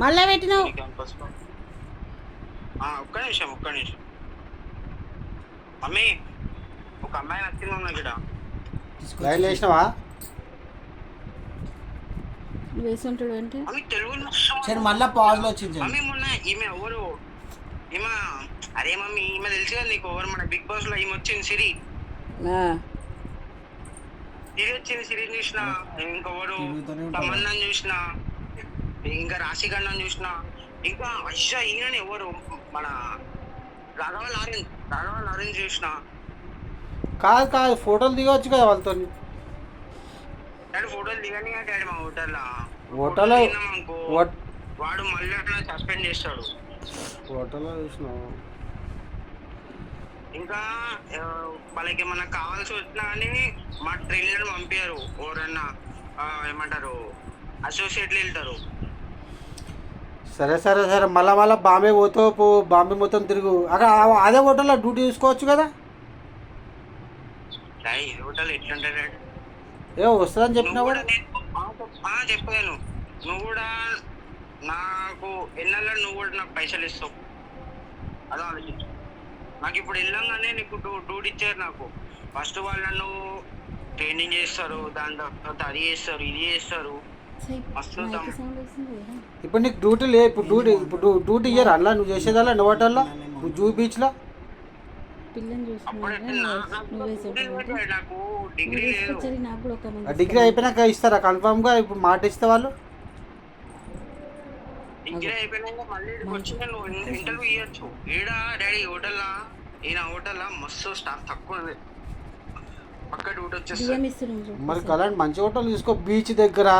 మళ్ళా పెట్టినావు. క్యాంపస్లో ఒక్క నిమిషం మమ్మీ, ఒక అమ్మాయి నచ్చింది ఉన్నా ఇక్కడ. లైన్ వేసినావా? వేసుంటాడు అంటే మమ్మీ తెలుగు సరే మళ్ళీ పాజ్లో వచ్చింది. మమ్మీ మొన్న ఈమె ఎవరు ఈమె, అరే మమ్మీ ఈమె తెలుసు కదా నీకు, ఎవరు మన బిగ్ బాస్ లో ఈమె వచ్చింది సిరి వచ్చింది. సిరిని చూసిన, ఇంకెవరు తమన్నాని చూసిన, ఇంకా రాశిగండని చూసిన, ఇంకా అయ్యా ఈయనని ఎవరు మన రాఘవ లారెన్స్ చూసిన. కాదు ఫోటోలు దిగవచ్చు కదా వాళ్ళతో. డాడీ ఫోటోలు దిగని డాడీ మా హోటల్లో అనుకో వాడు మళ్ళీ అట్లా సస్పెండ్ చేస్తాడు. హోటల్లో చూసినావు. ఇంకా వాళ్ళకి ఏమన్నా కావాల్సి వచ్చినా కానీ మా ట్రైన్లను పంపించారు. ఎవరన్నా ఏమంటారు అసోసియేట్లు వెళ్తారు. సరే మళ్ళా బాంబే పోతావు, బాంబే మొత్తం తిరుగు. అక్కడ అదే హోటల్లో డ్యూటీ చూసుకోవచ్చు కదా. హోటల్ ఎట్లుంటాడు వస్తుందని చెప్పినావు. చెప్పలేను. నువ్వు కూడా నాకు ఎన్నెల్లో నువ్వు కూడా నాకు పైసలు ఇస్తావు, అదే ఆలోచించు. నాకు ఇప్పుడు వెళ్ళంగానే నీకు డ్యూటీ ఇచ్చారు. నాకు ఫస్ట్ వాళ్ళు నన్ను ట్రైనింగ్ చేస్తారు, దాని తర్వాత అది చేస్తారు, ఇది చేస్తారు. ఇప్పుడు నీకు డ్యూటీ లే, ఇప్పుడు డ్యూటీ ఇయ్యరు అలా నువ్వు చేసేదల్లా నువ్వు హోటల్లో జూ బీచ్లో. డిగ్రీ అయిపోయినాక ఇస్తారా కన్ఫామ్గా? ఇప్పుడు మాట ఇస్తే వాళ్ళు డిగ్రీ అయిపోయినాక మళ్ళీ వచ్చి నేను ఇంటర్వ్యూ ఇవ్వచ్చు. ఈడ డాడీ హోటల్లా, ఈయన హోటల్లా మస్తు స్టాఫ్ తక్కువ ఉంది, పక్క డ్యూటీ వచ్చేస్తుంది. మరి అలాంటి మంచి హోటల్ తీసుకో. బీచ్ దగ్గర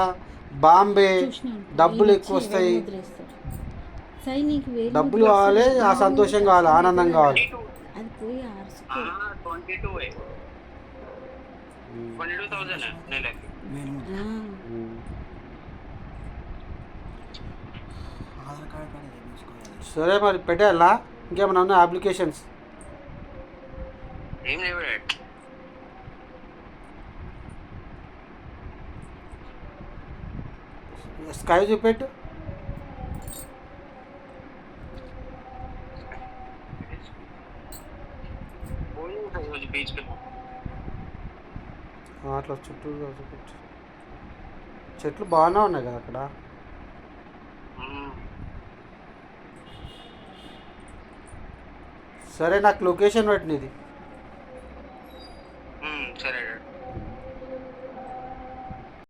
బాంబే, డబ్బులు ఎక్కువ వస్తాయి. డబ్బులు కావాలి, ఆ సంతోషం కావాలి, ఆనందం కావాలి. 22,000 నెలకి. సరే మరి పెట్టాలా? ఇంకేమన్నా ఉన్నాయి అప్లికేషన్స్? ఏం లేవు. స్కై చూపెట్టు. అట్లా చుట్టూ చూపెట్టు. చెట్లు బాగానే ఉన్నాయి కదా అక్కడ. సరే నాకు లొకేషన్ పెట్టినది.